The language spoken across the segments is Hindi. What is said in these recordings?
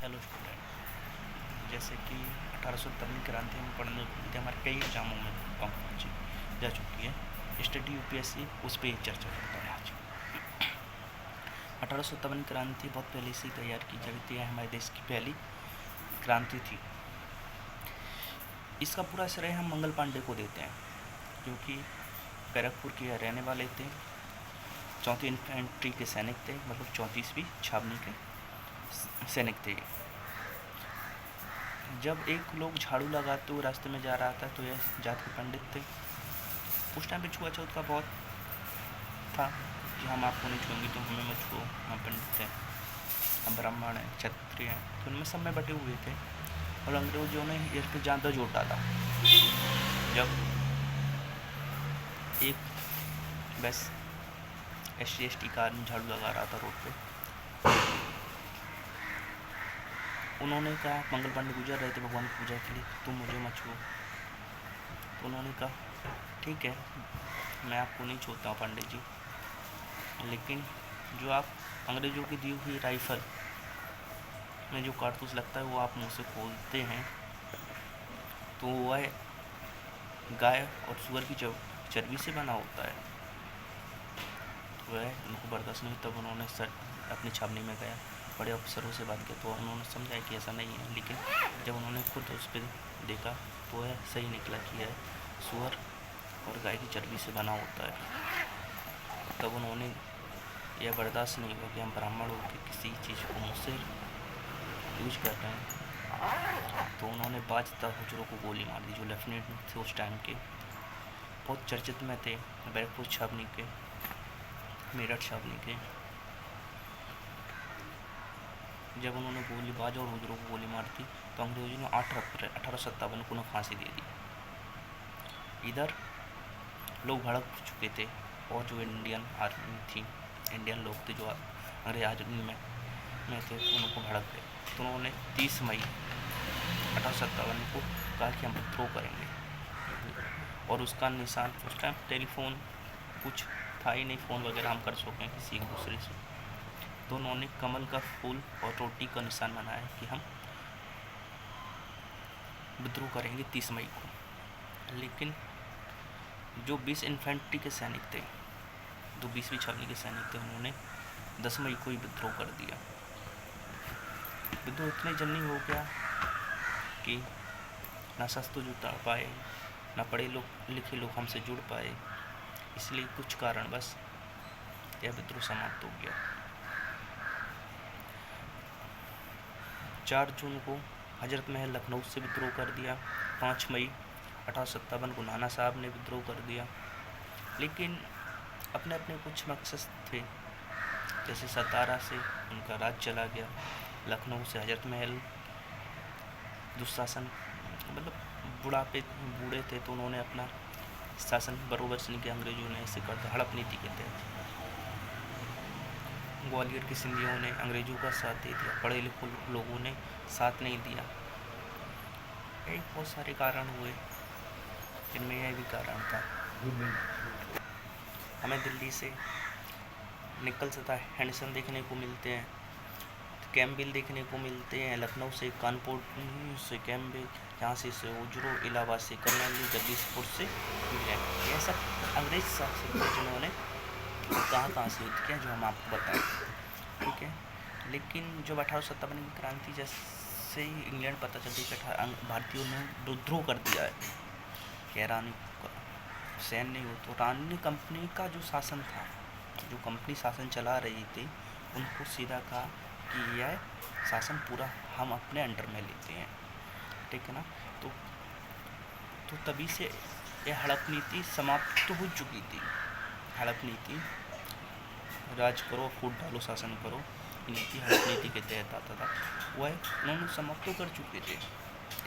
हेलो स्टूडेंट, जैसे कि 1857 क्रांति हम पढ़ने को हमारे कई एग्जामों में कम पहुँची जा चुकी है। स्टडी यूपीएससी उस पर ही चर्चा करता है आज। 1857 क्रांति बहुत पहले से तैयार की जाती थी, हमारे देश की पहली क्रांति थी। इसका पूरा श्रेय हम मंगल पांडे को देते हैं, क्योंकि बैरकपुर के रहने वाले थे, 34 इन्फेंट्री के सैनिक थे, मतलब 34वीं छावनी के सैनिक थे। जब एक लोग झाड़ू लगाते हुए रास्ते में जा रहा था तो यह जात के पंडित थे। उस टाइम पे छुआछूत का बहुत था कि हम आपको नहीं छूएंगे तो हमें मत छुओ, हम पंडित हैं, हम ब्राह्मण हैं, क्षत्रिय हैं, तो उनमें सब में बटे हुए थे। और अंग्रेजों ने इस पर ज्यादा जोर डाला। जब एक बस SC/ST का आदमी झाड़ू लगा रहा था रोड पे, उन्होंने कहा, मंगल पांडे गुजर रहे थे भगवान की पूजा के लिए, तुम मुझे मत छुओ। तो उन्होंने कहा ठीक है, मैं आपको नहीं छूता हूँ पांडे जी, लेकिन जो आप अंग्रेज़ों की दी हुई राइफल में जो कारतूस लगता है वो आप मुँह से खोलते हैं तो वह गाय और सुअर की चर्बी से बना होता है। तो वह उनको बर्दाश्त नहीं, तब उन्होंने सर अपनी छावनी में गया, बड़े अफसरों से बात की तो उन्होंने समझाया कि ऐसा नहीं है। लेकिन जब उन्होंने खुद उस पर देखा तो वह सही निकला कि यह सुअर और गाय की चर्बी से बना होता है। तब उन्होंने यह बर्दाश्त नहीं हुआ कि हम ब्राह्मण होकर किसी चीज़ को मुँह से यूज कर रहे हैं। तो उन्होंने बाजता हुजरों को गोली मार दी, जो लेफ्टिनेंट थे उस टाइम के, बहुत चर्चित में थे, बैरकपुर छावनी के, मेरठ छावनी के। जब उन्होंने गोलीबाज और हुजरों को गोली मार दी तो अंग्रेजों ने 8 अप्रैल 1857 को उन्हें फांसी दे दी। इधर लोग भड़क चुके थे और जो इंडियन आर्मी थी, इंडियन लोग थे जो अंग्रेज आर्मी में थे, उनको भड़क गए। तो उन्होंने 30 मई 1857 को कहा कि हम विद्रोह करेंगे। और उसका निशान, उस टाइम टेलीफोन कुछ था ही नहीं, फ़ोन वगैरह हम कर सकें किसी एक दूसरे से, तो उन्होंने कमल का फूल और रोटी का निशान बनाया कि हम विद्रोह करेंगे 30 मई को। लेकिन जो 20 इन्फेंट्री के सैनिक थे, जो 20वीं छावनी के सैनिक थे, उन्होंने 10 मई को ही विद्रोह कर दिया। विद्रोह इतने जल्दी हो गया कि ना शस्त्र जुटा पाए, ना पढ़े लिखे लोग हमसे जुड़ पाए, इसलिए कुछ कारण बस यह विद्रोह समाप्त हो गया। 4 जून को हजरत महल लखनऊ से विद्रोह कर दिया। 5 मई 1857 को नाना साहब ने विद्रोह कर दिया। लेकिन अपने अपने कुछ मकसद थे, जैसे सतारा से उनका राज चला गया, लखनऊ से हजरत महल दुशासन, मतलब बूढ़े थे तो उन्होंने अपना शासन बरोबर से नहीं किया, अंग्रेजों ने ऐसे कर हड़प नीति के तहत। ग्वालियर के सिंधियों ने अंग्रेजों का साथ दे दिया, पढ़े लिखे लोगों ने साथ नहीं दिया। यही बहुत सारे कारण हुए, जिनमें यह भी कारण था। हमें दिल्ली से निकलता हैंडसन देखने को मिलते हैं, कैम्पबेल देखने को मिलते हैं, लखनऊ से, कानपुर से कैम्पबेल, यहाँ से हुजरों, इलाहाबाद से कर्नल, जगदीशपुर से इंग्लैंड। यह सब अंग्रेज शासक थे जिन्होंने कहाँ से युद्ध किया, जो हम आपको बताएं, ठीक है। लेकिन जब 1857 की क्रांति जैसे ही इंग्लैंड पता चलती कि भारतीयों ने विद्रोह कर दिया है, कि रानी सैन्य नहीं हो, तो रानी कंपनी का जो शासन था, जो कंपनी शासन चला रही थी, उनको सीधा कहा कि यह शासन पूरा हम अपने अंडर में लेते हैं, ठीक है ना। तो तभी से यह हड़प नीति समाप्त हो चुकी थी। हड़प नीति, राज करो, फूट डालो, शासन करो, नीति हड़प नीति के तहत आता था, वह उन्होंने समाप्त कर चुके थे।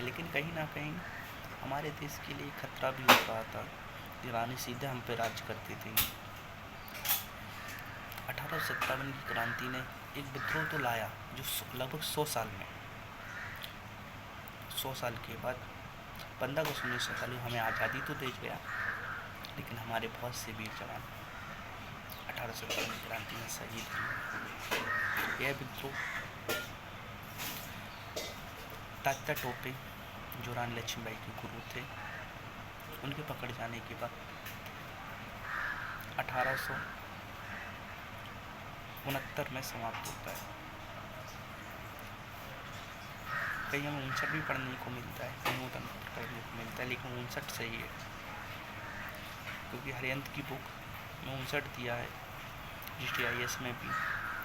लेकिन कहीं ना कहीं हमारे देश के लिए खतरा भी हो रहा था कि रानी सीधे हम पे राज करती थी। 1857 की क्रांति ने एक विद्रोह तो लाया, जो लगभग 100 साल में, 100 साल के बाद 15 अगस्त 1947 हमें आज़ादी तो दे गया, लेकिन हमारे बहुत से वीर जवान 1857 की क्रांति में शहीद हुए। यह विद्रोह तात्या टोपे जो रानी लक्ष्मीबाई के गुरु थे, उनके पकड़ जाने के बाद 1869 में समाप्त होता है। कहीं हमें 59 भी पढ़ने को मिलता है, कहीं पढ़ने को मिलता है, लेकिन 59 सही है क्योंकि हरियंत की बुक में 59 दिया है, GTIS में भी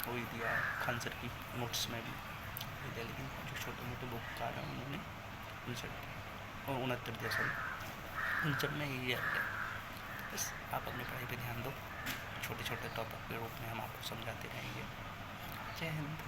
वही दिया है, खान सर की नोट्स में भी दिया, लेकिन जो छोटे मोटे बुक का है उन्होंने 59 और 69 दिया, सॉरी 59 में यही है। बस आप अपनी पढ़ाई पे ध्यान दो, छोटे छोटे टॉपिक के रूप में हम आपको समझाते रहेंगे। जय हिंद।